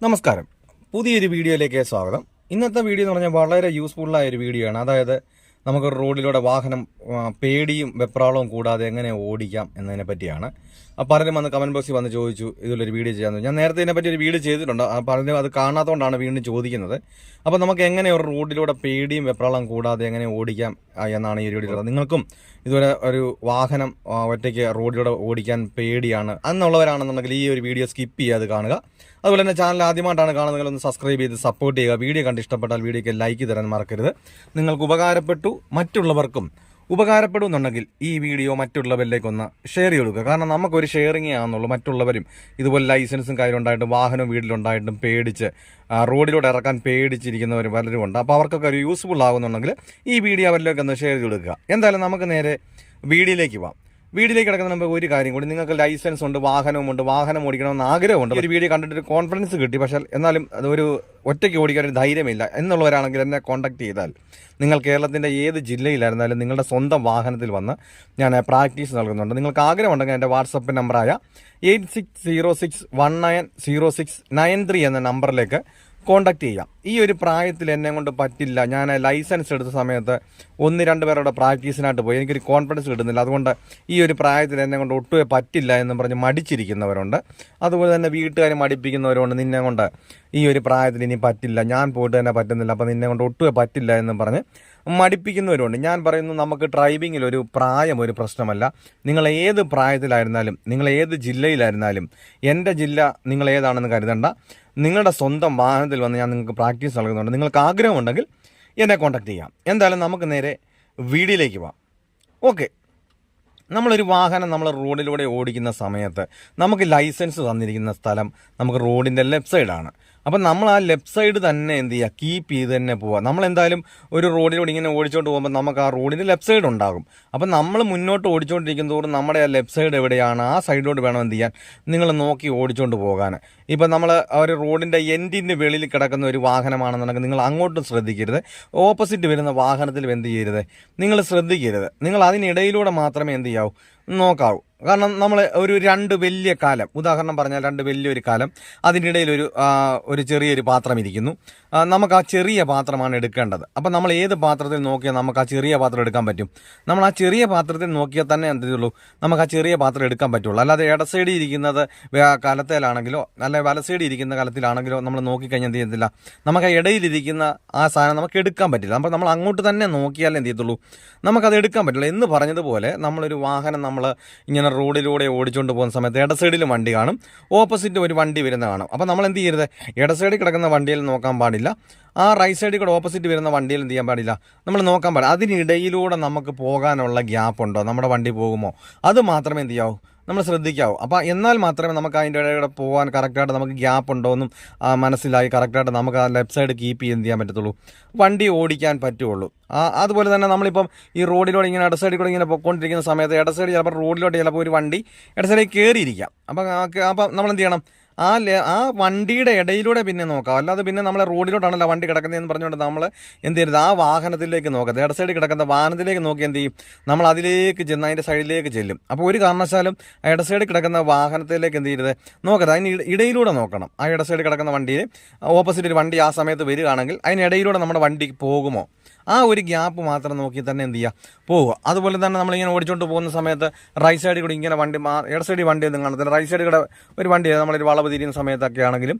നമസ്കാരം. പുതിയൊരു വീഡിയോയിലേക്ക് സ്വാഗതം. ഇന്നത്തെ വീഡിയോ എന്ന് പറഞ്ഞാൽ വളരെ യൂസ്ഫുള്ളായ ഒരു വീഡിയോ ആണ്. അതായത് നമുക്ക് റോഡിലൂടെ വാഹനം പേടിയും വെപ്രാളവും കൂടാതെ എങ്ങനെ ഓടിക്കാം എന്നതിനെ പറ്റിയാണ്. പലരും വന്ന് കമന്റ് ബോക്സിൽ വന്ന് ചോദിച്ചു ഇതിലൊരു വീഡിയോ ചെയ്യാമെന്ന്. ഞാൻ നേരത്തെ ഇതിനെപ്പറ്റി ഒരു വീഡിയോ ചെയ്തിട്ടുണ്ട്. പലരും അത് കാണാത്തതുകൊണ്ടാണ് വീണ്ടും ചോദിക്കുന്നത്. അപ്പോൾ നമുക്ക് എങ്ങനെ ഒരു റോഡിലൂടെ പേടിയും വെപ്രാളവും കൂടാതെ എങ്ങനെ ഓടിക്കാം എന്നാണ് ഈ വീഡിയോ. നിങ്ങൾക്കും ഇതുവരെ ഒരു വാഹനം ഒറ്റയ്ക്ക് റോഡിലൂടെ ഓടിക്കാൻ പേടിയാണ് എന്നുള്ളവരാണെന്നുണ്ടെങ്കിൽ ഈ ഒരു വീഡിയോ സ്കിപ്പ് ചെയ്യാതെ കാണുക. അതുപോലെ തന്നെ ചാനൽ ആദ്യമായിട്ടാണ് കാണുന്നതെങ്കിൽ ഒന്ന് സബ്സ്ക്രൈബ് ചെയ്ത് സപ്പോർട്ട് ചെയ്യുക. വീഡിയോ കണ്ട് ഇഷ്ടപ്പെട്ടാൽ വീഡിയോയ്ക്ക് ലൈക്ക് തരാൻ മറക്കരുത്. നിങ്ങൾക്ക് ഉപകാരപ്പെട്ടു, മറ്റുള്ളവർക്കും ഉപകാരപ്പെടുന്നുണ്ടെങ്കിൽ ഈ വീഡിയോ മറ്റുള്ളവരിലേക്കൊന്ന് ഷെയർ ചെയ്ത് കൊടുക്കുക. കാരണം നമുക്കൊരു ഷെയറിങ്ങേ ആണെന്നുള്ളൂ. മറ്റുള്ളവരും ഇതുപോലെ ലൈസൻസും കയ്യിലുണ്ടായിട്ടും വാഹനവും വീട്ടിലുണ്ടായിട്ടും പേടിച്ച് റോഡിലൂടെ ഇറക്കാൻ പേടിച്ചിരിക്കുന്നവർ പലരും ഉണ്ട്. അപ്പോൾ അവർക്കൊക്കെ ഒരു യൂസ്ഫുൾ ആകുന്നുണ്ടെങ്കിൽ ഈ വീഡിയോ അവരിലേക്കൊന്ന് ഷെയർ ചെയ്ത് കൊടുക്കുക. എന്തായാലും നമുക്ക് നേരെ വീഡിയോയിലേക്ക് പോകാം. വീഡിയോയിലേക്ക് കിടക്കുന്ന മുമ്പ് ഒരു കാര്യം കൂടി, നിങ്ങൾക്ക് ലൈസൻസ് ഉണ്ട്, വാഹനമുണ്ട്, വാഹനം ഓടിക്കണമെന്ന് ആഗ്രഹമുണ്ട്. ഒരു വീഡിയോ കണ്ടിട്ട് കോൺഫിഡൻസ് കിട്ടി, പക്ഷേ എന്നാലും അതൊരു ഒറ്റയ്ക്ക് ഓടിക്കാൻ ഒരു ധൈര്യമില്ല എന്നുള്ളവരാണെങ്കിൽ എന്നെ കോൺടാക്ട് ചെയ്താൽ നിങ്ങൾ കേരളത്തിൻ്റെ ഏത് ജില്ലയിലായിരുന്നാലും നിങ്ങളുടെ സ്വന്തം വാഹനത്തിൽ വന്ന് ഞാൻ പ്രാക്ടീസ് നൽകുന്നുണ്ട്. നിങ്ങൾക്ക് ആഗ്രഹമുണ്ടെങ്കിൽ എൻ്റെ വാട്സപ്പ് നമ്പറായ 8606190693 എന്ന നമ്പറിലേക്ക് കോണ്ടാക്ട് ചെയ്യാം. ഈ ഒരു പ്രായത്തിൽ എന്നെ കൊണ്ട് പറ്റില്ല, ഞാൻ ലൈസൻസ് എടുത്ത സമയത്ത് 1-2 പേരുടെ പ്രാക്ടീസിനായിട്ട് പോയി, എനിക്കൊരു കോൺഫിഡൻസ് കിട്ടുന്നില്ല, അതുകൊണ്ട് ഈ ഒരു പ്രായത്തിൽ എന്നെ കൊണ്ട് ഒട്ടുമേ പറ്റില്ല എന്ന് പറഞ്ഞ് മടിച്ചിരിക്കുന്നവരുണ്ട്. അതുപോലെ തന്നെ വീട്ടുകാർ മടിപ്പിക്കുന്നവരുണ്ട്, നിന്നെ കൊണ്ട് ഈ ഒരു പ്രായത്തിൽ ഇനി പറ്റില്ല, ഞാൻ പോയിട്ട് തന്നെ പറ്റുന്നില്ല, അപ്പോൾ നിന്നെ കൊണ്ട് ഒട്ടുമേ പറ്റില്ല എന്ന് പറഞ്ഞ് മടിപ്പിക്കുന്നവരുണ്ട്. ഞാൻ പറയുന്നു, നമുക്ക് ഡ്രൈവിങ്ങിൽ ഒരു പ്രായം ഒരു പ്രശ്നമല്ല. നിങ്ങൾ ഏത് പ്രായത്തിലായിരുന്നാലും, നിങ്ങൾ ഏത് ജില്ലയിലായിരുന്നാലും, എൻ്റെ ജില്ല നിങ്ങൾ ഏതാണെന്ന് കരുതണ്ട, നിങ്ങളുടെ സ്വന്തം വാഹനത്തിൽ വന്ന് ഞാൻ നിങ്ങൾക്ക് പ്രാക്ടീസ് നൽകുന്നുണ്ട്. നിങ്ങൾക്ക് ആഗ്രഹമുണ്ടെങ്കിൽ എന്നെ കോൺടാക്ട് ചെയ്യാം. എന്തായാലും നമുക്ക് നേരെ വീഡിയോയിലേക്ക് പോകാം. ഓക്കെ, നമ്മളൊരു വാഹനം നമ്മൾ റോഡിലൂടെ ഓടിക്കുന്ന സമയത്ത് നമുക്ക് ലൈസൻസ് തന്നിരിക്കുന്ന സ്ഥലം നമുക്ക് റോഡിൻ്റെ ലെഫ്റ്റ് സൈഡാണ്. അപ്പം നമ്മൾ ആ ലെഫ്റ്റ് സൈഡ് തന്നെ എന്ത് ചെയ്യുക, കീപ്പ് ചെയ്ത് തന്നെ പോവുക. നമ്മളെന്തായാലും ഒരു റോഡിലൂടെ ഇങ്ങനെ ഓടിച്ചുകൊണ്ട് പോകുമ്പോൾ നമുക്ക് ആ റോഡിൻ്റെ ലെഫ്റ്റ് സൈഡ് ഉണ്ടാകും. അപ്പം നമ്മൾ മുന്നോട്ട് ഓടിച്ചുകൊണ്ടിരിക്കും തോറും നമ്മുടെ ആ ലെഫ്റ്റ് സൈഡ് എവിടെയാണ് ആ സൈഡിലോട്ട് വേണം എന്ത് ചെയ്യാൻ, നിങ്ങൾ നോക്കി ഓടിച്ചുകൊണ്ട് പോകാൻ. ഇപ്പം നമ്മൾ ഒരു റോഡിൻ്റെ എൻഡിൻ്റെ വെളിയിൽ കിടക്കുന്ന ഒരു വാഹനമാണെന്നുണ്ടെങ്കിൽ നിങ്ങൾ അങ്ങോട്ടും ശ്രദ്ധിക്കരുത്, ഓപ്പോസിറ്റ് വരുന്ന വാഹനത്തിൽ എന്ത് ചെയ്യരുത്, നിങ്ങൾ ശ്രദ്ധിക്കരുത്. നിങ്ങൾ അതിനിടയിലൂടെ മാത്രമേ എന്ത് ചെയ്യാവൂ, നോക്കാവൂ. കാരണം നമ്മൾ ഒരു 2 വലിയ കാലം, ഉദാഹരണം പറഞ്ഞാൽ 2 വലിയൊരു കാലം, അതിനിടയിൽ ഒരു ചെറിയൊരു പാത്രം ഇരിക്കുന്നു. നമുക്ക് ആ ചെറിയ പാത്രമാണ് എടുക്കേണ്ടത്. അപ്പം നമ്മൾ ഏത് പാത്രത്തിൽ നോക്കിയാൽ നമുക്ക് ആ ചെറിയ പാത്രം എടുക്കാൻ പറ്റും? നമ്മൾ ആ ചെറിയ പാത്രത്തിൽ നോക്കിയാൽ തന്നെ എന്തുള്ളൂ, നമുക്ക് ആ ചെറിയ പാത്രം എടുക്കാൻ പറ്റുള്ളൂ. അല്ലാതെ ഇട സൈഡിൽ ഇരിക്കുന്നത് കലത്തിലാണെങ്കിലോ അല്ലെ വല സൈഡിൽ ഇരിക്കുന്ന കലത്തിലാണെങ്കിലോ നമ്മൾ നോക്കിക്കഴിഞ്ഞാൽ എന്ത് ചെയ്യത്തില്ല, നമുക്ക് ആ ഇടയിലിരിക്കുന്ന ആ സാധനം നമുക്ക് എടുക്കാൻ പറ്റില്ല. അപ്പോൾ നമ്മൾ അങ്ങോട്ട് തന്നെ നോക്കിയാൽ എന്ത് ചെയ്യത്തുള്ളൂ, നമുക്കത് എടുക്കാൻ പറ്റില്ല. എന്ന് പറഞ്ഞതുപോലെ നമ്മളൊരു വാഹനം നമ്മൾ ഇങ്ങനെ റോഡിലൂടെ ഓടിച്ചുകൊണ്ട് പോകുന്ന സമയത്ത് ഇട സൈഡിൽ വണ്ടി കാണും, ഓപ്പോസിറ്റ് ഒരു വണ്ടി വരുന്ന കാണും. അപ്പോൾ നമ്മൾ എന്ത് ചെയ്യരുത്, ഇട സൈഡിൽ കിടക്കുന്ന വണ്ടിയിൽ നോക്കാൻ പാടില്ല, ആ റൈറ്റ് സൈഡിൽ കൂടെ ഓപ്പോസിറ്റ് വരുന്ന വണ്ടിയിൽ എന്ത് ചെയ്യാൻ പാടില്ല, നമ്മൾ നോക്കാൻ പാടില്ല. അതിനിടയിലൂടെ നമുക്ക് പോകാനുള്ള ഗ്യാപ്പ് ഉണ്ടോ, നമ്മുടെ വണ്ടി പോകുമോ, അത് മാത്രമേ എന്ത് ചെയ്യാവൂ, നമ്മൾ ശ്രദ്ധിക്കാവൂ. അപ്പോൾ എന്നാൽ മാത്രമേ നമുക്ക് അതിൻ്റെ ഇടയിലൂടെ പോകാൻ കറക്റ്റായിട്ട് നമുക്ക് ഗ്യാപ്പ് ഉണ്ടോ എന്നും മനസ്സിലായി കറക്റ്റായിട്ട് നമുക്ക് ആ ലെഫ്റ്റ് സൈഡ് കീപ്പ് ചെയ്യാൻ പറ്റത്തുള്ളൂ, വണ്ടി ഓടിക്കാൻ പറ്റുള്ളൂ. അതുപോലെ തന്നെ നമ്മളിപ്പം ഈ റോഡിലൂടെ ഇങ്ങനെ ഇട സൈഡിൽ കൂടെ ഇങ്ങനെ പൊയ്ക്കൊണ്ടിരിക്കുന്ന സമയത്ത് ഇട സൈഡിൽ ചിലപ്പോൾ റോഡിലോട്ട് ചിലപ്പോൾ ഒരു വണ്ടി ഇട സൈഡിൽ കയറിയിരിക്കാം. അപ്പം നമ്മൾ എന്ത് ചെയ്യണം, ആ വണ്ടിയുടെ ഇടയിലൂടെ പിന്നെ നോക്കാം. അല്ലാതെ പിന്നെ നമ്മളെ റോഡിലോട്ടാണല്ലോ വണ്ടി കിടക്കുന്നതെന്ന് പറഞ്ഞുകൊണ്ട് നമ്മൾ എന്ത് ചെയ്യരുത്, ആ വാഹനത്തിലേക്ക് നോക്കരുത്. ഇട സൈഡിൽ കിടക്കുന്ന വാഹനത്തിലേക്ക് നോക്കി എന്ത് ചെയ്യും, നമ്മൾ അതിലേക്ക് ചെന്ന് അതിൻ്റെ സൈഡിലേക്ക് ചെല്ലും. അപ്പോൾ ഒരു കാരണവശാലും ആ ഇട സൈഡിൽ കിടക്കുന്ന വാഹനത്തിലേക്ക് എന്ത് ചെയ്യരുത്, നോക്കരുത്, അതിന് ഇടയിലൂടെ നോക്കണം. ആ ഇട സൈഡിൽ കിടക്കുന്ന വണ്ടിയിൽ ഓപ്പോസിറ്റ് ഒരു വണ്ടി ആ സമയത്ത് വരികയാണെങ്കിൽ അതിനിടയിലൂടെ നമ്മുടെ വണ്ടി പോകുമോ, ആ ഒരു ഗ്യാപ്പ് മാത്രം നോക്കി തന്നെ എന്ത് ചെയ്യുക, പോവുക. അതുപോലെ തന്നെ നമ്മളിങ്ങനെ ഓടിച്ചുകൊണ്ട് പോകുന്ന സമയത്ത് റൈറ്റ് സൈഡിൽ കൂടി ഇങ്ങനെ വണ്ടി ഇട സൈഡിൽ വണ്ടി ഒന്നും കാണത്തില്ല, റൈറ്റ് സൈഡിൽ കൂടെ ഒരു വണ്ടി നമ്മളൊരു വളവ് തിരിയുന്ന സമയത്തൊക്കെ ആണെങ്കിലും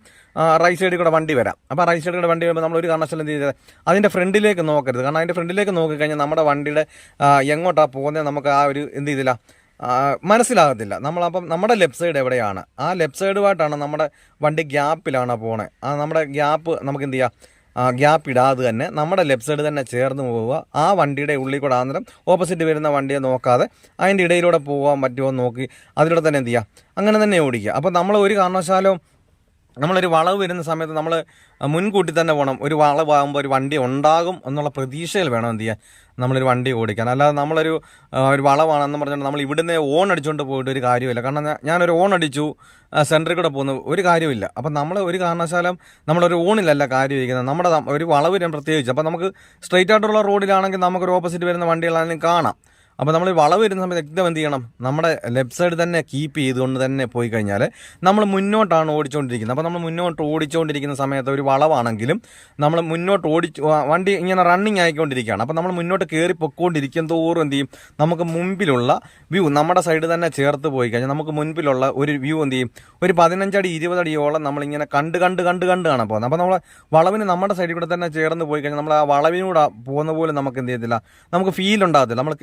റൈറ്റ് സൈഡിൽ കൂടെ വണ്ടി വരാം. അപ്പോൾ റൈറ്റ് സൈഡിൽ കൂടെ വണ്ടി വരുമ്പോൾ നമ്മൾ ഒരു കാരണവശാലും എന്ത് ചെയ്തത്, അതിൻ്റെ ഫ്രണ്ടിലേക്ക് നോക്കരുത്. കാരണം അതിൻ്റെ ഫ്രണ്ടിലേക്ക് നോക്കിക്കഴിഞ്ഞാൽ നമ്മുടെ വണ്ടിയുടെ എങ്ങോട്ടാണ് പോകുന്നത് നമുക്ക് ആ ഒരു എന്ത് ചെയ്തില്ല, മനസ്സിലാകത്തില്ല. നമ്മളപ്പം നമ്മുടെ ലെഫ്റ്റ് സൈഡ് എവിടെയാണ്, ആ ലെഫ്റ്റ് സൈഡുമായിട്ടാണ് നമ്മുടെ വണ്ടി ഗ്യാപ്പിലാണ് പോണേ. ആ നമ്മുടെ ഗ്യാപ്പ് നമുക്ക് എന്ത് ചെയ്യാം, ഗ്യാപ്പ് ഇടാതെ തന്നെ നമ്മുടെ ലെഫ്റ്റ് സൈഡ് തന്നെ ചേർന്ന് പോവുക. ആ വണ്ടിയുടെ ഉള്ളിൽ കൂടെ ആന്തരം ഓപ്പോസിറ്റ് വരുന്ന വണ്ടിയെ നോക്കാതെ അതിൻ്റെ ഇടയിലൂടെ പോകാൻ പറ്റുമോ നോക്കി അതിലൂടെ തന്നെ എന്ത് ചെയ്യുക, അങ്ങനെ തന്നെ ഓടിക്കുക. അപ്പോൾ നമ്മൾ ഒരു കാരണവശാലും നമ്മളൊരു വളവ് വരുന്ന സമയത്ത് നമ്മൾ മുൻകൂട്ടി തന്നെ പോകണം. ഒരു വളവാകുമ്പോൾ ഒരു വണ്ടി ഉണ്ടാകും എന്നുള്ള പ്രതീക്ഷയിൽ വേണം എന്ത് ചെയ്യാൻ, നമ്മളൊരു വണ്ടി ഓടിക്കാൻ. അല്ലാതെ നമ്മളൊരു വളവാണെന്ന് പറഞ്ഞാൽ നമ്മൾ ഇവിടുന്ന് ഓൺ അടിച്ചുകൊണ്ട് പോയിട്ട് ഒരു കാര്യമില്ല. കാരണം ഞാനൊരു ഓൺ അടിച്ചു സെൻറ്ററിൽ കൂടെ പോകുന്ന ഒരു കാര്യമില്ല. അപ്പം നമ്മൾ ഒരു കാരണവശാലും നമ്മളൊരു ഓണിലല്ല കാര്യം ഇരിക്കുന്നത്, നമ്മുടെ ഒരു വളവ് പ്രത്യേകിച്ച്. അപ്പം നമുക്ക് സ്ട്രെയിറ്റ് ആയിട്ടുള്ള റോഡിലാണെങ്കിൽ നമുക്കൊരു ഓപ്പോസിറ്റ് വരുന്ന വണ്ടികളാണെങ്കിലും കാണാം. അപ്പോൾ നമ്മൾ വളവ് വരുന്ന സമയത്ത് എക്ദം എന്ത് ചെയ്യണം, നമ്മുടെ ലെഫ്റ്റ് സൈഡ് തന്നെ കീപ്പ് ചെയ്തുകൊണ്ട് തന്നെ പോയി കഴിഞ്ഞാൽ നമ്മൾ മുന്നോട്ടാണ് ഓടിച്ചുകൊണ്ടിരിക്കുന്നത്. അപ്പോൾ നമ്മൾ മുന്നോട്ട് ഓടിച്ചുകൊണ്ടിരിക്കുന്ന സമയത്ത് ഒരു വളവാണെങ്കിലും നമ്മൾ മുന്നോട്ട് വണ്ടി ഇങ്ങനെ റണ്ണിങ് ആയിക്കൊണ്ടിരിക്കുകയാണ്. അപ്പോൾ നമ്മൾ മുന്നോട്ട് കയറി പൊക്കോണ്ടിരിക്കും തോറും എന്ത് ചെയ്യും, നമുക്ക് മുമ്പിലുള്ള വ്യൂ നമ്മുടെ സൈഡ് തന്നെ ചേർത്ത് പോയി കഴിഞ്ഞാൽ നമുക്ക് മുൻപിലുള്ള ഒരു വ്യൂ എന്ത് ചെയ്യും, ഒരു 15 അടി 20 അടിയോളം നമ്മളിങ്ങനെ കണ്ട് കാണാൻ പോകുന്നത്. അപ്പോൾ നമ്മൾ വളവിന് നമ്മുടെ സൈഡിൽ കൂടെ തന്നെ ചേർന്ന് പോയി കഴിഞ്ഞാൽ നമ്മൾ ആ വളവിനൂടെ പോകുന്ന പോലെ നമുക്ക് എന്ത് ചെയ്യത്തില്ല, നമുക്ക് ഫീൽ ഉണ്ടാകത്തില്ല. നമ്മൾ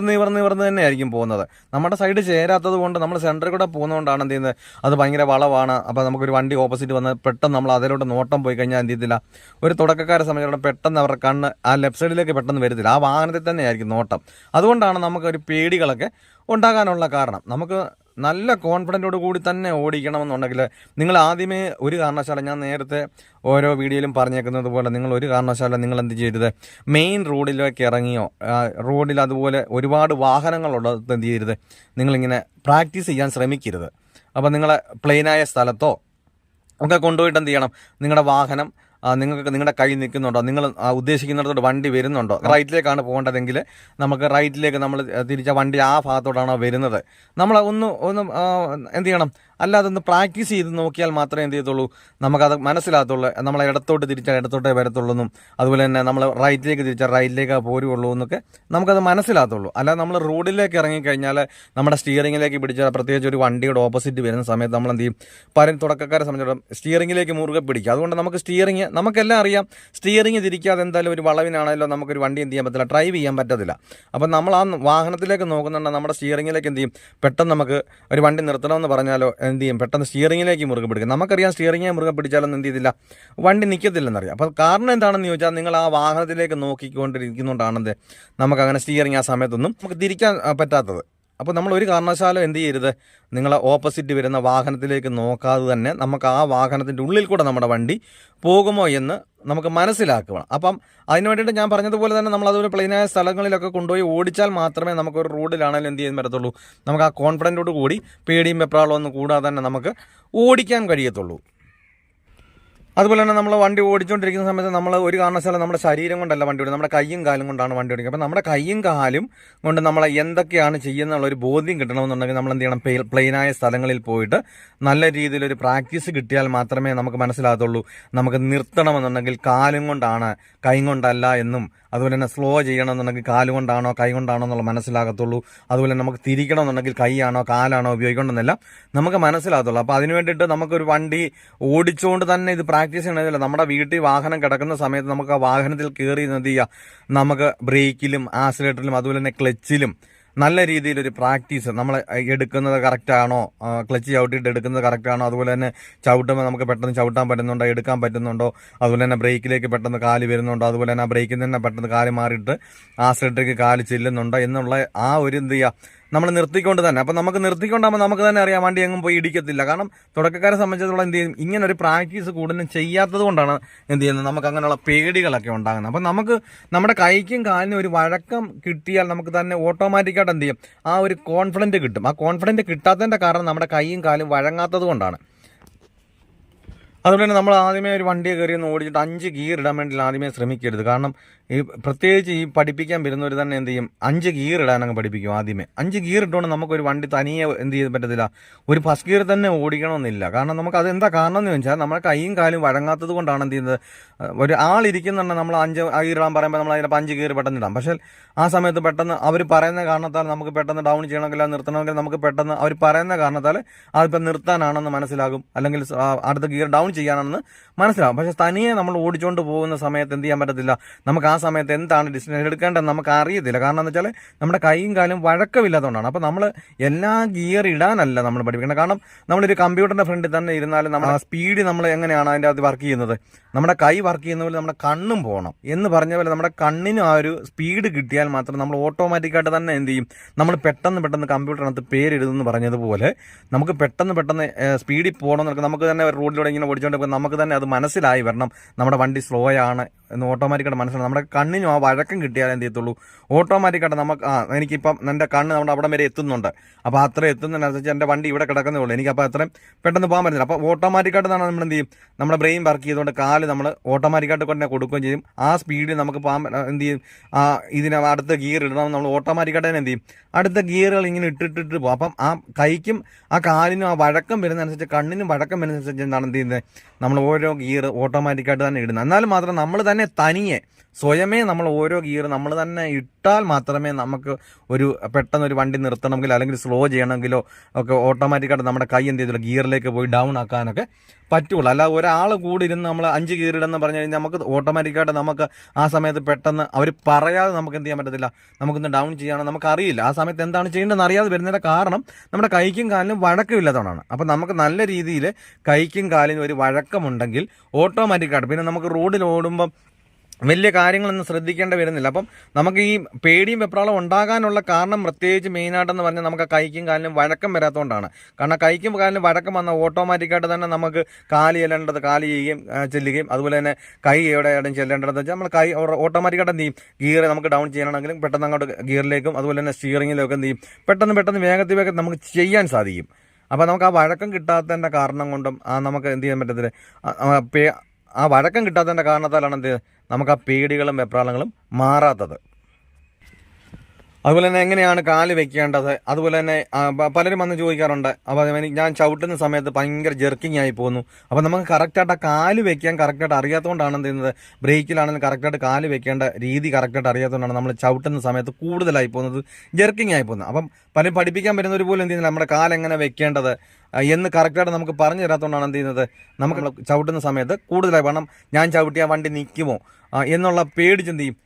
നിവർന്ന് തന്നെ ആയിരിക്കും പോകുന്നത്. നമ്മുടെ സൈഡ് ചേരാത്തത് കൊണ്ട് നമ്മൾ സെൻറ്ററിൽ കൂടെ പോകുന്നതുകൊണ്ടാണ് എന്ത് ചെയ്യുന്നത്, അത് ഭയങ്കര വളവാണ്. അപ്പോൾ നമുക്കൊരു വണ്ടി ഓപ്പോസിറ്റ് വന്ന് പെട്ടെന്ന് നമ്മൾ അതിലോട്ട് നോട്ടം പോയി കഴിഞ്ഞാൽ എന്ത് ചെയ്യത്തില്ല, ഒരു തുടക്കക്കാരെ സംബന്ധിച്ചിടത്തോളം പെട്ടെന്ന് അവരുടെ കണ്ണ് ആ ലെഫ്റ്റ് സൈഡിലേക്ക് പെട്ടെന്ന് വരത്തില്ല, ആ വാഹനത്തിൽ തന്നെ ആയിരിക്കും നോട്ടം. അതുകൊണ്ടാണ് നമുക്കൊരു പേടികളൊക്കെ ഉണ്ടാകാനുള്ള കാരണം. നമുക്ക് നല്ല കോൺഫിഡൻറ്റോട് കൂടി തന്നെ ഓടിക്കണമെന്നുണ്ടെങ്കിൽ നിങ്ങൾ ആദ്യമേ ഒരു കാരണവശാലും, ഞാൻ നേരത്തെ ഓരോ വീഡിയോയിലും പറഞ്ഞേക്കുന്നത് പോലെ, നിങ്ങൾ ഒരു കാരണവശാലും നിങ്ങൾ എന്ത് ചെയ്യരുത്, മെയിൻ റോഡിലേക്ക് ഇറങ്ങിയോ റോഡിൽ അതുപോലെ ഒരുപാട് വാഹനങ്ങളുള്ളത് എന്ത് ചെയ്യരുത്, നിങ്ങളിങ്ങനെ പ്രാക്ടീസ് ചെയ്യാൻ ശ്രമിക്കരുത്. അപ്പോൾ നിങ്ങളെ പ്ലെയിനായ സ്ഥലത്തോ ഒക്കെ കൊണ്ടുപോയിട്ട് എന്ത് ചെയ്യണം, നിങ്ങളുടെ വാഹനം നിങ്ങൾക്ക് നിങ്ങളുടെ കൈ നിൽക്കുന്നുണ്ടോ, നിങ്ങൾ ഉദ്ദേശിക്കുന്നിടത്തോട്ട് വണ്ടി വരുന്നുണ്ടോ, റൈറ്റിലേക്കാണ് പോകേണ്ടതെങ്കിൽ നമുക്ക് റൈറ്റിലേക്ക് നമ്മൾ തിരിച്ച വണ്ടി ആ ഭാഗത്തോട്ടാണോ വരുന്നത്, നമ്മൾ ഒന്ന് എന്ത് ചെയ്യണം, അല്ലാതെ ഒന്ന് പ്രാക്ടീസ് ചെയ്ത് നോക്കിയാൽ മാത്രമേ എന്ത് ചെയ്യത്തുള്ളൂ, നമുക്കത് മനസ്സിലാകത്തുള്ളൂ. നമ്മളെ ഇടത്തോട്ട് തിരിച്ചാൽ ഇടത്തോട്ടേ വരത്തുള്ളൂ എന്നും അതുപോലെ തന്നെ നമ്മൾ റൈറ്റിലേക്ക് തിരിച്ചാൽ റൈറ്റിലേക്ക് പോരുള്ളൂ എന്നൊക്കെ നമുക്കത് മനസ്സിലാകത്തുള്ളൂ. അല്ലാതെ നമ്മൾ റോഡിലേക്ക് ഇറങ്ങിക്കഴിഞ്ഞാൽ നമ്മുടെ സ്റ്റിയറിങ്ങിലേക്ക് പിടിച്ചാൽ, പ്രത്യേകിച്ച് ഒരു വണ്ടിയുടെ ഓപ്പോസിറ്റ് വരുന്ന സമയത്ത് നമ്മൾ എന്ത് ചെയ്യും, തുടക്കക്കാരെ സംബന്ധിച്ചിടത്തോളം സ്റ്റിയറിങ്ങിലേക്ക് മുറുകെ പിടിക്കുക. അതുകൊണ്ട് നമുക്ക് സ്റ്റിയറിങ് നമുക്കെല്ലാം അറിയാം, സ്റ്റിയറിങ് തിരിക്കാതെ എന്തായാലും ഒരു വളവിനാണല്ലോ നമുക്കൊരു വണ്ടി എന്ത് ചെയ്യാൻ പറ്റില്ല, ഡ്രൈവ് ചെയ്യാൻ പറ്റത്തില്ല. അപ്പം നമ്മൾ ആ വാഹനത്തിലേക്ക് നോക്കുന്നുണ്ട്, നമ്മുടെ സ്റ്റിയറിങ്ങിലേക്ക് എന്ത് ചെയ്യും, പെട്ടെന്ന് നമുക്ക് ഒരു വണ്ടി നിർത്തണമെന്ന് പറഞ്ഞാലോ എന്ത് ചെയ്യും, പെട്ടെന്ന് സ്റ്റിയറിങ്ങിലേക്ക് മുറുകെ പിടിക്കും. നമുക്കറിയാം സ്റ്റിയറിങ്ങിനെ മുറുകെ പിടിച്ചാലൊന്നും എന്ത് ചെയ്തില്ല, വണ്ടി നിൽക്കത്തില്ലെന്നറിയാം. അപ്പോൾ കാരണം എന്താണെന്ന് ചോദിച്ചാൽ, നിങ്ങൾ ആ വാഹനത്തിലേക്ക് നോക്കിക്കൊണ്ടിരിക്കുന്നുണ്ടാണെന്ന് നമുക്കങ്ങനെ സ്റ്റിയറിങ് ആ സമയത്തൊന്നും നമുക്ക് തിരിക്കാൻ പറ്റാത്തത്. അപ്പോൾ നമ്മൾ ഒരു കാരണവശാലും എന്ത് ചെയ്യരുത്, നിങ്ങൾ ഓപ്പോസിറ്റ് വരുന്ന വാഹനത്തിലേക്ക് നോക്കാതെ തന്നെ നമുക്ക് ആ വാഹനത്തിൻ്റെ ഉള്ളിൽ കൂടെ നമ്മുടെ വണ്ടി പോകുമോ എന്ന് നമുക്ക് മനസ്സിലാക്കണം. അപ്പം അതിന് വേണ്ടിയിട്ട് ഞാൻ പറഞ്ഞതുപോലെ തന്നെ നമ്മൾ അതൊരു പ്ലെയിനായ സ്ഥലങ്ങളിലൊക്കെ കൊണ്ടുപോയി ഓടിച്ചാൽ മാത്രമേ നമുക്കൊരു റോഡിലാണെങ്കിലും എന്ത് ചെയ്യാൻ പറ്റത്തുള്ളൂ, നമുക്ക് ആ കോൺഫിഡൻറ്റോട് കൂടി പേടിയും വെപ്രാളവും ഒന്നും കൂടാതെ തന്നെ നമുക്ക് ഓടിക്കാൻ കഴിയത്തുള്ളൂ. അതുപോലെ തന്നെ നമ്മൾ വണ്ടി ഓടിച്ചുകൊണ്ടിരിക്കുന്ന സമയത്ത് നമ്മൾ ഒരു കാരണവശാലും നമ്മുടെ ശരീരം കൊണ്ടല്ല വണ്ടി ഓടിക്കുന്നത്, നമ്മുടെ കൈയും കാലും കൊണ്ടാണ് വണ്ടി ഓടിക്കുക. അപ്പോൾ നമ്മുടെ കൈയും കാലും കൊണ്ട് നമ്മൾ എന്തൊക്കെയാണ് ചെയ്യുന്നുള്ള ഒരു ബോധ്യം കിട്ടണമെന്നുണ്ടെങ്കിൽ നമ്മൾ എന്ത് ചെയ്യണം, പ്ലെയിനായ സ്ഥലങ്ങളിൽ പോയിട്ട് നല്ല രീതിയിലൊരു പ്രാക്ടീസ് കിട്ടിയാൽ മാത്രമേ നമുക്ക് മനസ്സിലാകത്തുള്ളൂ. നമുക്ക് നിർത്തണമെന്നുണ്ടെങ്കിൽ കാലും കൊണ്ടാണ്, കൈ കൊണ്ടല്ല എന്നും, അതുപോലെ തന്നെ സ്ലോ ചെയ്യണമെന്നുണ്ടെങ്കിൽ കാലുകൊണ്ടാണോ കൈ കൊണ്ടാണോ എന്നുള്ള മനസ്സിലാകത്തുള്ളൂ. അതുപോലെ നമുക്ക് തിരിക്കണമെന്നുണ്ടെങ്കിൽ കൈയാണോ കാലാണോ ഉപയോഗിക്കണമെന്നെല്ലാം നമുക്ക് മനസ്സിലാകത്തുള്ളൂ. അപ്പോൾ അതിന് വേണ്ടിയിട്ട് നമുക്കൊരു വണ്ടി ഓടിച്ചുകൊണ്ട് തന്നെ ഇത് പ്രാക്ടീസ് ചെയ്യണമെന്നില്ല. നമ്മുടെ വീട്ടിൽ വാഹനം കിടക്കുന്ന സമയത്ത് നമുക്ക് ആ വാഹനത്തിൽ കയറി എന്ത് ചെയ്യുക, നമുക്ക് ബ്രേക്കിലും ആക്സിലേറ്ററിലും അതുപോലെ തന്നെ ക്ലച്ചിലും നല്ല രീതിയിലൊരു പ്രാക്ടീസ്, നമ്മൾ എടുക്കുന്നത് കറക്റ്റാണോ, ക്ലച്ച് ചവിട്ടിയിട്ട് എടുക്കുന്നത് കറക്റ്റാണോ, അതുപോലെ തന്നെ ചവിട്ടുമ്പോൾ നമുക്ക് പെട്ടെന്ന് ചവിട്ടാൻ പറ്റുന്നുണ്ടോ, എടുക്കാൻ പറ്റുന്നുണ്ടോ, അതുപോലെ തന്നെ ബ്രേക്കിലേക്ക് പെട്ടെന്ന് കാല് വരുന്നുണ്ടോ, അതുപോലെ തന്നെ ആ ബ്രേക്കിൽ തന്നെ പെട്ടെന്ന് കാല് മാറിയിട്ട് ആക്സിലേറ്ററിലേക്ക് കാല് ചെല്ലുന്നുണ്ടോ എന്നുള്ള ആ ഒരു എന്ത് ചെയ്യുക, നമ്മൾ നിർത്തിക്കൊണ്ട് തന്നെ. അപ്പം നമുക്ക് നിർത്തിക്കൊണ്ടാകുമ്പോൾ നമുക്ക് തന്നെ അറിയാം വണ്ടി എങ്ങും പോയി ഇടിക്കത്തില്ല. കാരണം തുടക്കക്കാരെ സംബന്ധിച്ചിടത്തോളം എന്ത് ചെയ്യും, ഇങ്ങനെ ഒരു പ്രാക്ടീസ് കൂടുതലും ചെയ്യാത്തത് കൊണ്ടാണ് എന്ത് ചെയ്യുന്നത്, നമുക്ക് അങ്ങനെയുള്ള പേടികളൊക്കെ ഉണ്ടാകുന്നത്. അപ്പം നമുക്ക് നമ്മുടെ കൈക്കും കാലിനും ഒരു വഴക്കം കിട്ടിയാൽ നമുക്ക് തന്നെ ഓട്ടോമാറ്റിക്കായിട്ട് എന്ത് ചെയ്യും, ആ ഒരു കോൺഫിഡൻറ്റ് കിട്ടും. ആ കോൺഫിഡൻറ്റ് കിട്ടാത്തതിൻ്റെ കാരണം നമ്മുടെ കൈയും കാലും വഴങ്ങാത്തത് കൊണ്ടാണ്. അതുപോലെ തന്നെ നമ്മൾ ആദ്യമേ ഒരു വണ്ടിയെ കയറി ഒന്ന് ഓടിച്ചിട്ട് 5 ഗിയർ ഇടാൻ വേണ്ടി ആദ്യമേ ശ്രമിക്കരുത്. കാരണം ഈ പ്രത്യേകിച്ച് ഈ പഠിപ്പിക്കാൻ വരുന്നവർ തന്നെ എന്ത് ചെയ്യും, 5 ഗിയർ ഇടാനങ്ങ് പഠിപ്പിക്കും. ആദ്യമേ 5 ഗിയർ ഇട്ടുകൊണ്ട് നമുക്കൊരു വണ്ടി തനിയെ എന്ത് ചെയ്യാൻ പറ്റത്തില്ല, ഒരു ഫസ്റ്റ് ഗിയർ തന്നെ ഓടിക്കണമെന്നില്ല. കാരണം നമുക്ക് അതെന്താ കാരണം എന്ന് വെച്ചാൽ, നമ്മുടെ കൈയും കാലും വഴങ്ങാത്തത് കൊണ്ടാണ് എന്ത് ചെയ്യുന്നത്, ഒരു ആളിരിക്കുന്നുണ്ട് നമ്മൾ 5 ഗിയർ ഇടാൻ പറയുമ്പോൾ നമ്മൾ അതിൻ്റെ 5 ഗിയർ പെട്ടെന്ന് ഇടാം. പക്ഷേ ആ സമയത്ത് പെട്ടെന്ന് അവർ പറയുന്ന കാരണത്താൽ നമുക്ക് പെട്ടെന്ന് ഡൗൺ ചെയ്യണമെങ്കിൽ നിർത്തണമെങ്കിൽ നമുക്ക് പെട്ടെന്ന് അവർ പറയുന്ന കാരണത്താൽ അതിപ്പോൾ നിർത്താനാണെന്ന് മനസ്സിലാകും, അല്ലെങ്കിൽ അടുത്ത ഗിയർ ഡൗൺ ചെയ്യാനാണെന്ന് മനസ്സിലാകും. പക്ഷേ തനിയെ നമ്മൾ ഓടിച്ചുകൊണ്ട് പോകുന്ന സമയത്ത് എന്ത് ചെയ്യാൻ പറ്റത്തില്ല, നമുക്ക് ആ സമയത്ത് എന്താണ് ഡിസിഷൻ എടുക്കേണ്ടതെന്ന് നമുക്ക് അറിയത്തില്ല. കാരണം എന്ന് വെച്ചാൽ നമ്മുടെ കൈയും കാലും വഴക്കമില്ലാത്തതുകൊണ്ടാണ്. അപ്പോൾ നമ്മൾ എല്ലാ ഗിയർ ഇടാനല്ല നമ്മൾ പഠിപ്പിക്കുന്നത്. കാരണം നമ്മളൊരു കമ്പ്യൂട്ടറിൻ്റെ ഫ്രണ്ടിൽ തന്നെ ഇരുന്നാലും നമ്മൾ ആ സ്പീഡ് നമ്മൾ എങ്ങനെയാണ് അതിൻ്റെ അത് വർക്ക് ചെയ്യുന്നത്, നമ്മുടെ കൈ വർക്ക് ചെയ്യുന്ന പോലെ നമ്മുടെ കണ്ണും പോകണം എന്ന് പറഞ്ഞ പോലെ നമ്മുടെ കണ്ണിനും ആ ഒരു സ്പീഡ് കിട്ടിയാൽ മാത്രം നമ്മൾ ഓട്ടോമാറ്റിക്കായിട്ട് തന്നെ എന്ത് ചെയ്യും, നമ്മൾ പെട്ടെന്ന് കമ്പ്യൂട്ടറിനകത്ത് പേരെഴുതുമെന്ന് പറഞ്ഞതുപോലെ നമുക്ക് പെട്ടെന്ന് സ്പീഡിൽ പോകണമെന്ന് നമുക്ക് തന്നെ റോഡിലൂടെ ഇങ്ങനെ ഓടിച്ചുകൊണ്ട് നമുക്ക് തന്നെ അത് മനസ്സിലായി വരണം നമ്മുടെ വണ്ടി സ്ലോ ആണ് എന്ന് ഓട്ടോമാറ്റിക്കായിട്ട് മനസ്സിലാവും. നമ്മുടെ കണ്ണിനും ആ വഴക്കം കിട്ടിയാൽ എന്ത് ചെയ്യത്തുള്ളൂ, ഓട്ടോമാറ്റിക്കായിട്ട് നമുക്ക് എനിക്കിപ്പം എൻ്റെ കണ്ണ് നമ്മുടെ അവിടെ വരെ എത്തുന്നുണ്ട്, അപ്പോൾ അത്ര എത്തുന്നതിനനുസരിച്ച് എൻ്റെ വണ്ടി ഇവിടെ കിടക്കുന്നേ ഉള്ളൂ, എനിക്കപ്പോൾ അത്രയും പെട്ടെന്ന് പോകാൻ പറ്റില്ല. അപ്പോൾ ഓട്ടോമാറ്റിക്കായിട്ട് നമ്മൾ എന്ത് ചെയ്യും, നമ്മുടെ ബ്രെയിൻ വർക്ക് ചെയ്തുകൊണ്ട് കാല് നമ്മൾ ഓട്ടോമാറ്റിക്കായിട്ട് തന്നെ കൊടുക്കുകയും ചെയ്യും. ആ സ്പീഡിൽ നമുക്ക് പോകാൻ എന്ത് ചെയ്യും, ഇതിന് അടുത്ത ഗിയർ ഇടണം, നമ്മൾ ഓട്ടോമാറ്റിക്കായിട്ട് തന്നെ എന്ത് ചെയ്യും, അടുത്ത ഗിയറുകൾ ഇങ്ങനെ ഇട്ടിട്ട് പോകും. അപ്പം ആ കൈക്കും ആ കാലിനും ആ വഴക്കം വരുന്നതനുസരിച്ച്, കണ്ണിനും വഴക്കം വരുന്നതനുസരിച്ച് എന്താണ് എന്ത് ചെയ്യുന്നത്, നമ്മൾ ഓരോ ഗിയർ ഓട്ടോമാറ്റിക്കായിട്ട് തന്നെ ഇടുന്നത്. എന്നാലും മാത്രം നമ്മൾ തന്നെ തനിയെ സ്വയമേ നമ്മൾ ഓരോ ഗിയർ നമ്മൾ തന്നെ ഇട്ടാൽ മാത്രമേ നമുക്ക് ഒരു പെട്ടെന്ന് ഒരു വണ്ടി നിർത്തണമെങ്കിലോ അല്ലെങ്കിൽ സ്ലോ ചെയ്യണമെങ്കിലോ ഒക്കെ ഓട്ടോമാറ്റിക്കായിട്ട് നമ്മുടെ കൈ എന്ത് ചെയ്തില്ല ഗിയറിലേക്ക് പോയി ഡൗൺ ആക്കാനൊക്കെ പറ്റുള്ളൂ. അല്ല ഒരാൾ കൂടി ഇരുന്ന് നമ്മൾ 5 ഗിയർ ഇടുന്ന പറഞ്ഞു കഴിഞ്ഞാൽ നമുക്ക് ഓട്ടോമാറ്റിക്കായിട്ട് നമുക്ക് ആ സമയത്ത് പെട്ടെന്ന് അവർ പറയാതെ നമുക്ക് എന്ത് ചെയ്യാൻ പറ്റത്തില്ല, നമുക്കൊന്ന് ഡൗൺ ചെയ്യാനോ നമുക്കറിയില്ല. ആ സമയത്ത് എന്താണ് ചെയ്യേണ്ടതെന്ന് അറിയാതെ വരുന്നതിൻ്റെ കാരണം നമ്മുടെ കൈക്കും കാലിനും വഴക്കമില്ലാത്തതുകൊണ്ടാണ്. അപ്പം നമുക്ക് നല്ല രീതിയിൽ കൈക്കും കാലിനും ഒരു വഴക്കമുണ്ടെങ്കിൽ ഓട്ടോമാറ്റിക്കായിട്ട് പിന്നെ നമുക്ക് റോഡിൽ ഓടുമ്പം വലിയ കാര്യങ്ങളൊന്നും ശ്രദ്ധിക്കേണ്ടി വരുന്നില്ല. അപ്പം നമുക്ക് ഈ പേടിയും വെപ്രാളം ഉണ്ടാകാനുള്ള കാരണം പ്രത്യേകിച്ച് മെയിനായിട്ടെന്ന് പറഞ്ഞാൽ നമുക്ക് കൈക്കും കാലിനും വഴക്കം വരാത്തതുകൊണ്ടാണ്. കാരണം കൈക്കും കാലിനും വഴക്കം വന്നാൽ ഓട്ടോമാറ്റിക്കായിട്ട് തന്നെ നമുക്ക് കാല് ചെല്ലേണ്ടത് കാല് ചെയ്യുകയും ചെല്ലുകയും അതുപോലെ തന്നെ കൈ എവിടെയായിട്ടും ചെല്ലേണ്ടതെന്ന് വെച്ചാൽ നമ്മൾ കൈ ഓട്ടോമാറ്റിക്കായിട്ട് എന്ത് ചെയ്യും, ഗിയർ നമുക്ക് ഡൗൺ ചെയ്യണമെങ്കിലും പെട്ടെന്ന് അങ്ങോട്ട് ഗിയറിലേക്കും അതുപോലെ തന്നെ സ്റ്റിയറിങ്ങിലേക്കും എന്ത് ചെയ്യും, പെട്ടെന്ന് വേഗത്തിൽ നമുക്ക് ചെയ്യാൻ സാധിക്കും. അപ്പോൾ നമുക്ക് ആ വഴക്കം കിട്ടാത്തതിൻ്റെ കാരണം കൊണ്ടും നമുക്ക് എന്ത് ചെയ്യാൻ പറ്റത്തില്ല, ആ വഴക്കം കിട്ടാത്തതിൻ്റെ കാരണത്താലാണ് എന്ത് നമുക്ക് ആ പേടികളും വെപ്രാളങ്ങളും മാറാത്തത്. അതുപോലെ തന്നെ എങ്ങനെയാണ് കാല് വെക്കേണ്ടത്, അതുപോലെ തന്നെ പലരും വന്ന് ചോദിക്കാറുണ്ട്. അപ്പോൾ ഞാൻ ചവിട്ടുന്ന സമയത്ത് ഭയങ്കര ജെർക്കിങ് ആയി പോകുന്നു. അപ്പോൾ നമുക്ക് കറക്റ്റായിട്ട് ആ കാല് വെക്കാൻ കറക്റ്റായിട്ട് അറിയാത്തതുകൊണ്ടാണ് എന്ത് ചെയ്യുന്നത്, ബ്രേക്കിലാണെങ്കിലും കറക്റ്റായിട്ട് കാല് വെക്കേണ്ട രീതി കറക്റ്റായിട്ട് അറിയാത്തതുകൊണ്ടാണ് നമ്മൾ ചവിട്ടുന്ന സമയത്ത് കൂടുതലായി പോകുന്നത്, ജെർക്കിങ് ആയി പോകുന്നത്. അപ്പം പലരും പഠിപ്പിക്കാൻ പറ്റുന്നവർ പോലും എന്ത് ചെയ്യുന്നില്ല, നമ്മുടെ കാലെങ്ങനെ വെക്കേണ്ടത് എന്ന് കറക്റ്റായിട്ട് നമുക്ക് പറഞ്ഞു തരാത്തതുകൊണ്ടാണ് എന്ത് ചെയ്യുന്നത്, നമുക്ക് ചവിട്ടുന്ന സമയത്ത് കൂടുതലായി വേണം, ഞാൻ ചവിട്ടിയ വണ്ടി നിൽക്കുമോ എന്നുള്ള പേടിച്ചെന്ത് ചെയ്യും,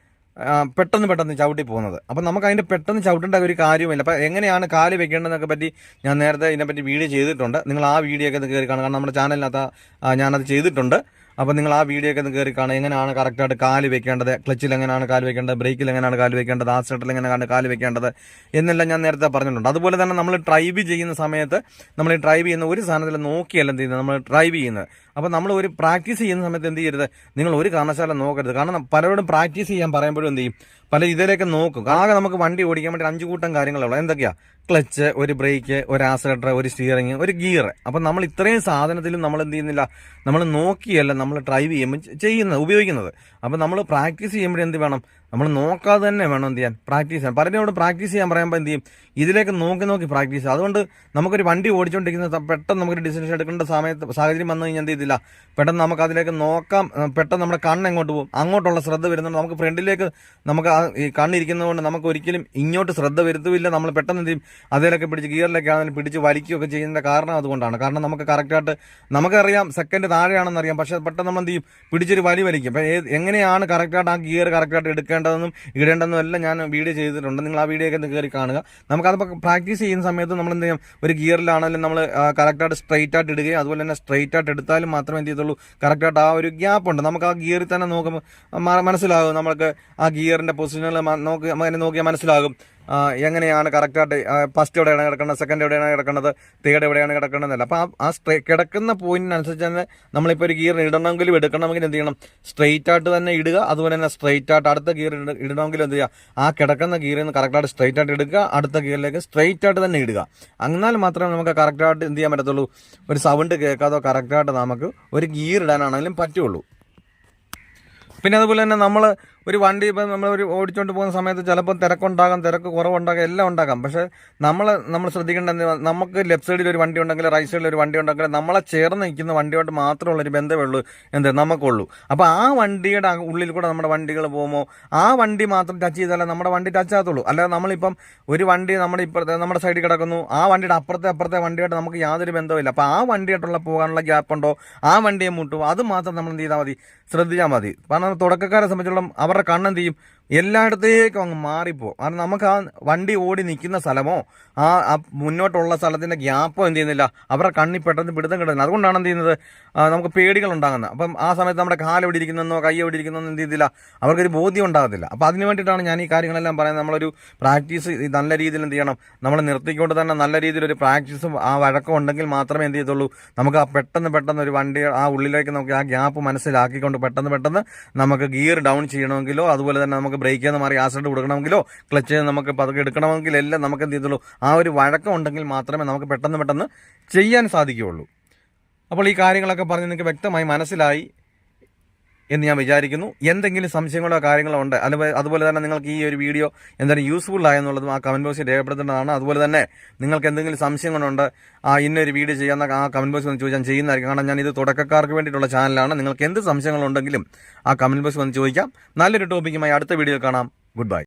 പെട്ടെന്ന് ചവിട്ടി പോകുന്നത്. അപ്പം നമുക്ക് അതിൻ്റെ പെട്ടെന്ന് ചവിട്ടേണ്ട ഒരു കാര്യമില്ല. അപ്പം എങ്ങനെയാണ് കാല് വെക്കേണ്ടതെന്നൊക്കെ പറ്റി ഞാൻ നേരത്തെ ഇതിനെപ്പറ്റി വീഡിയോ ചെയ്തിട്ടുണ്ട്. നിങ്ങൾ ആ വീഡിയോ ഒക്കെ കയറി കാണുക, കാരണം നമ്മുടെ ചാനലിനകത്ത് ഞാനത് ചെയ്തിട്ടുണ്ട്. അപ്പോൾ നിങ്ങൾ ആ വീഡിയോ ഒക്കെ കയറി കാണുക, എങ്ങനെയാണ് കറക്റ്റായിട്ട് കാല് വെക്കേണ്ടത്, ക്ലച്ചിൽ എങ്ങനെയാണ് കാല് വെക്കേണ്ടത്, ബ്രേക്കിൽ എങ്ങനെയാണ് കാല് വെക്കേണ്ടത്, ആക്സിലേറ്ററിൽ എങ്ങനെയാണ് കാല് വെക്കേണ്ടത് എന്നെല്ലാം ഞാൻ നേരത്തെ പറഞ്ഞിട്ടുണ്ട്. അതുപോലെ തന്നെ നമ്മൾ ഡ്രൈവ് ചെയ്യുന്ന സമയത്ത് നമ്മൾ ഡ്രൈവ് ചെയ്യുന്ന ഒരു സാധനത്തിൽ നോക്കിയല്ല എന്ത് ചെയ്യുന്നത്, നമ്മൾ ഡ്രൈവ് ചെയ്യുന്നത്. അപ്പോൾ നമ്മൾ ഒരു പ്രാക്ടീസ് ചെയ്യുന്ന സമയത്ത് എന്ത് ചെയ്യരുത്, നിങ്ങൾ ഒരു കാരണവശാലും നോക്കരുത്. കാരണം പലരോടും പ്രാക്ടീസ് ചെയ്യാൻ പറയുമ്പോഴും എന്ത് ചെയ്യും, പല ഇതിലേക്ക് നോക്കും. ആകെ നമുക്ക് വണ്ടി ഓടിക്കാൻ വേണ്ടി 5 കൂട്ടം കാര്യങ്ങളുള്ളൂ. എന്തൊക്കെയാണ്, ക്ലച്ച്, ഒരു ബ്രേക്ക്, ഒരു ആക്സിലേറ്റർ, ഒരു സ്റ്റിയറിംഗ്, ഒരു ഗിയർ. അപ്പം നമ്മൾ ഇത്രയും സാധനത്തിലും നമ്മൾ എന്ത് ചെയ്യുന്നില്ല, നമ്മൾ നോക്കിയല്ല നമ്മൾ ഡ്രൈവ് ചെയ്യുമ്പോൾ ഉപയോഗിക്കുന്നത്. അപ്പം നമ്മൾ പ്രാക്ടീസ് ചെയ്യുമ്പോഴേ എന്ത് വേണം, നമ്മൾ നോക്കാതെ തന്നെ വേണം എന്ത് ചെയ്യാൻ, പ്രാക്ടീസ് ചെയ്യാൻ. പലരോട് പ്രാക്ടീസ് ചെയ്യാൻ പറയുമ്പോൾ എന്ത് ചെയ്യും, ഇതിലേക്ക് നോക്കി പ്രാക്ടീസ് ചെയ്യുക. അതുകൊണ്ട് നമുക്കൊരു വണ്ടി ഓടിച്ചുകൊണ്ടിരിക്കുന്ന പെട്ടെന്ന് നമുക്കൊരു ഡിസിഷൻ എടുക്കേണ്ട സാഹചര്യം വന്നു കഴിഞ്ഞാൽ എന്ത് ചെയ്തില്ല, പെട്ടെന്ന് നമുക്ക് അതിലേക്ക് നോക്കാം, പെട്ടെന്ന് നമ്മുടെ കണ്ണ് എങ്ങോട്ട് പോകും, അങ്ങോട്ടുള്ള ശ്രദ്ധ വരുന്നുണ്ട്. നമുക്ക് ഫ്രണ്ടിലേക്ക് നമുക്ക് ഈ കണ്ണിരിക്കുന്നതുകൊണ്ട് നമുക്ക് ഒരിക്കലും ഇങ്ങോട്ട് ശ്രദ്ധ വരുത്തുമില്ല. നമ്മൾ പെട്ടെന്ന് എന്ത് ചെയ്യും, അതിലൊക്കെ പിടിച്ച് ഗിയറിലേക്കാണെങ്കിലും പിടിച്ച് വലിക്കുകയൊക്കെ ചെയ്യുന്നതിൻ്റെ കാരണം അതുകൊണ്ടാണ്. കാരണം നമുക്ക് കറക്റ്റായിട്ട് നമുക്കറിയാം സെക്കൻഡ് താഴെയാണെന്നറിയാം, പക്ഷേ പെട്ടെന്ന് നമ്മൾ എന്ത് ചെയ്യും, പിടിച്ചൊരു വലിക്കും. അപ്പം എങ്ങനെയാണ് കറക്റ്റായിട്ട് ആ ഗിയർ കറക്റ്റായിട്ട് എടുക്കേണ്ടതെന്നും ഇടേണ്ടതെന്നും എല്ലാം ഞാൻ വീഡിയോ ചെയ്തിട്ടുണ്ട്. നിങ്ങൾ ആ വീഡിയോ ഒക്കെ കയറി കാണുക. നമുക്കതിപ്പോൾ പ്രാക്ടീസ് ചെയ്യുന്ന സമയത്ത് നമ്മൾ എന്ത് ചെയ്യും, ഒരു ഗിയറിലാണെങ്കിലും നമ്മൾ കറക്റ്റായിട്ട് സ്ട്രൈറ്റ് ആയിട്ട് ഇടുകയും അതുപോലെ തന്നെ സ്ട്രൈറ്റ് ആയിട്ട് എടുത്താലും മാത്രമേ എന്ത് ചെയ്തുള്ളൂ, കറക്റ്റായിട്ട് ആ ഒരു ഗ്യാപ്പ് ഉണ്ട്. നമുക്ക് ആ ഗിയറിൽ തന്നെ നോക്കുമ്പോൾ മനസ്സിലാകും, നമുക്ക് ആ ഗിയറിൻ്റെ പൊസിഷനുകൾ നോക്കിയാൽ മനസ്സിലാകും എങ്ങനെയാണ് കറക്റ്റായിട്ട് ഫസ്റ്റ് എവിടെയാണ് കിടക്കുന്നത്, സെക്കൻഡ് എവിടെയാണ് കിടക്കുന്നത്, തേർഡ് എവിടെയാണ് കിടക്കുന്നതല്ല. അപ്പോൾ ആ കിടക്കുന്ന പോയിന്റിനനുസരിച്ച് തന്നെ നമ്മളിപ്പോൾ ഒരു ഗിയർ ഇടണമെങ്കിലും എടുക്കണമെങ്കിലും എന്ത് ചെയ്യണം, സ്ട്രെയിറ്റ് ആയിട്ട് തന്നെ ഇടുക. അതുപോലെ തന്നെ സ്ട്രെയിറ്റ് ആയിട്ട് അടുത്ത ഗിയർ ഇടണമെങ്കിലും എന്ത് ചെയ്യുക, ആ കിടക്കുന്ന ഗിയറിൽ നിന്ന് കറക്റ്റായിട്ട് സ്ട്രെയിറ്റ് ആയിട്ട് എടുക്കുക, അടുത്ത ഗിയറിലേക്ക് സ്ട്രെയിറ്റ് ആയിട്ട് തന്നെ ഇടുക. എന്നാൽ മാത്രമേ നമുക്ക് കറക്റ്റായിട്ട് എന്ത് ചെയ്യാൻ പറ്റത്തുള്ളൂ, ഒരു സൗണ്ട് കേൾക്കാതോ കറക്റ്റായിട്ട് നമുക്ക് ഒരു ഗിയർ ഇടാനാണെങ്കിലും പറ്റുള്ളൂ. പിന്നെ അതുപോലെ തന്നെ നമ്മൾ ഒരു വണ്ടി ഇപ്പം നമ്മൾ ഓടിച്ചുകൊണ്ട് പോകുന്ന സമയത്ത് ചിലപ്പോൾ തിരക്ക് കുറവുണ്ടാകാം, എല്ലാം ഉണ്ടാകാം. പക്ഷേ നമ്മൾ ശ്രദ്ധിക്കേണ്ടത്, നമുക്ക് ലെഫ്റ്റ് സൈഡിൽ ഒരു വണ്ടി ഉണ്ടെങ്കിൽ റൈറ്റ് സൈഡിൽ ഒരു വണ്ടി ഉണ്ടെങ്കിൽ നമ്മളെ ചേർന്ന് നിൽക്കുന്ന വണ്ടിയോട്ട് മാത്രമുള്ളൊരു ബന്ധമേ ഉള്ളൂ നമുക്കുള്ളൂ. അപ്പോൾ ആ വണ്ടിയുടെ ഉള്ളിൽ കൂടെ നമ്മുടെ വണ്ടികൾ പോകുമ്പോൾ ആ വണ്ടി മാത്രം ടച്ച് ചെയ്താലേ നമ്മുടെ വണ്ടി ടച്ച് ആകത്തുള്ളൂ. അല്ലാതെ നമ്മളിപ്പം ഒരു വണ്ടി നമ്മുടെ സൈഡിൽ കിടക്കുന്നു, ആ വണ്ടിയുടെ അപ്പുറത്തെ വണ്ടിയായിട്ട് നമുക്ക് യാതൊരു ബന്ധമില്ല. അപ്പോൾ ആ വണ്ടിയായിട്ടുള്ള പോകാനുള്ള ഗ്യാപ്പ് ഉണ്ടോ, ആ വണ്ടിയെ മുട്ടുമോ, അത് മാത്രം നമ്മൾ എന്ത് ചെയ്താൽ മതി, ശ്രദ്ധിച്ചാൽ മതി. കാരണം തുടക്കക്കാരെ സംബന്ധിച്ചിടത്തോളം അവരുടെ കണ്ണെന്ത് ചെയ്യും, എല്ലായിടത്തേക്കും അങ്ങ് മാറിപ്പോകും. കാരണം നമുക്ക് ആ വണ്ടി ഓടി നിൽക്കുന്ന സ്ഥലമോ ആ മുന്നോട്ടുള്ള സ്ഥലത്തിൻ്റെ ഗ്യാപ്പോ എന്ത് ചെയ്യുന്നില്ല, അവരുടെ കണ്ണി പെട്ടെന്ന് പിടുത്തം കിട്ടുന്നില്ല. അതുകൊണ്ടാണ് എന്ത് ചെയ്യുന്നത്, നമുക്ക് പേടികൾ ഉണ്ടാകുന്നത്. അപ്പം ആ സമയത്ത് നമ്മുടെ കാല് എവിടെ ഇരിക്കുന്നതെന്നോ കൈ എവിടെ ഇരിക്കുന്നതെന്നോ എന്ത് ചെയ്തില്ല, അവർക്കൊരു ബോധ്യം ഉണ്ടാകത്തില്ല. അപ്പോൾ അതിന് വേണ്ടിയിട്ടാണ് ഞാൻ ഈ കാര്യങ്ങളെല്ലാം പറയുന്നത്. നമ്മളൊരു പ്രാക്ടീസ് നല്ല രീതിയിൽ എന്ത് ചെയ്യണം, നമ്മൾ നിർത്തിക്കൊണ്ട് തന്നെ നല്ല രീതിയിലൊരു പ്രാക്ടീസും ആ വഴക്കം ഉണ്ടെങ്കിൽ മാത്രമേ എന്ത് ചെയ്യത്തുള്ളൂ, നമുക്ക് ആ പെട്ടെന്ന് ഒരു വണ്ടി ആ ഉള്ളിലേക്ക് നമുക്ക് ആ ഗ്യാപ്പ് മനസ്സിലാക്കിക്കൊണ്ട് പെട്ടെന്ന് നമുക്ക് ഗിയർ ഡൗൺ ചെയ്യണമെങ്കിലോ അതുപോലെ തന്നെ നമുക്ക് ബ്രേക്കിൽ നിന്ന് മാറി ആക്സിഡന്റ് കൊടുക്കണമെങ്കിലോ ക്ലച്ച് നമുക്ക് പതുക്കെ എടുക്കണമെങ്കിലോ എല്ലാം നമുക്ക് എന്ത് ചെയ്തുള്ളൂ, ആ ഒരു വഴക്കം ഉണ്ടെങ്കിൽ മാത്രമേ നമുക്ക് പെട്ടെന്ന് ചെയ്യാൻ സാധിക്കുകയുള്ളൂ. അപ്പോൾ ഈ കാര്യങ്ങളൊക്കെ പറഞ്ഞ് നിങ്ങൾക്ക് വ്യക്തമായി മനസ്സിലായി എന്ന് ഞാൻ വിചാരിക്കുന്നു. എന്തെങ്കിലും സംശയങ്ങളോ കാര്യങ്ങളോ ഉണ്ട്, അതുപോലെ തന്നെ നിങ്ങൾക്ക് ഈ ഒരു വീഡിയോ എന്തായാലും യൂസ്ഫുൾ ആയെന്നുള്ളതും ആ കമൻറ്റ് ബോക്സിൽ രേഖപ്പെടുത്തേണ്ടതാണ്. അതുപോലെ തന്നെ നിങ്ങൾക്ക് എന്തെങ്കിലും സംശയങ്ങളുണ്ട്, ഇന്നൊരു വീഡിയോ ചെയ്യാമെന്ന ആ കമൻറ്റ് ബോക്സിൽ വന്ന് ചോദിച്ചാൽ ചെയ്യുന്നതായിരിക്കും. കാരണം ഞാൻ ഇത് തുടക്കക്കാർക്ക് വേണ്ടിയിട്ടുള്ള ചാനലാണ്. നിങ്ങൾക്ക് എന്ത് സംശയങ്ങളുണ്ടെങ്കിലും ആ കമൻറ്റ് ബോക്സിൽ വന്ന് ചോദിക്കാം. നല്ലൊരു ടോപ്പിക്കുമായി അടുത്ത വീഡിയോ കാണാം. Good bye.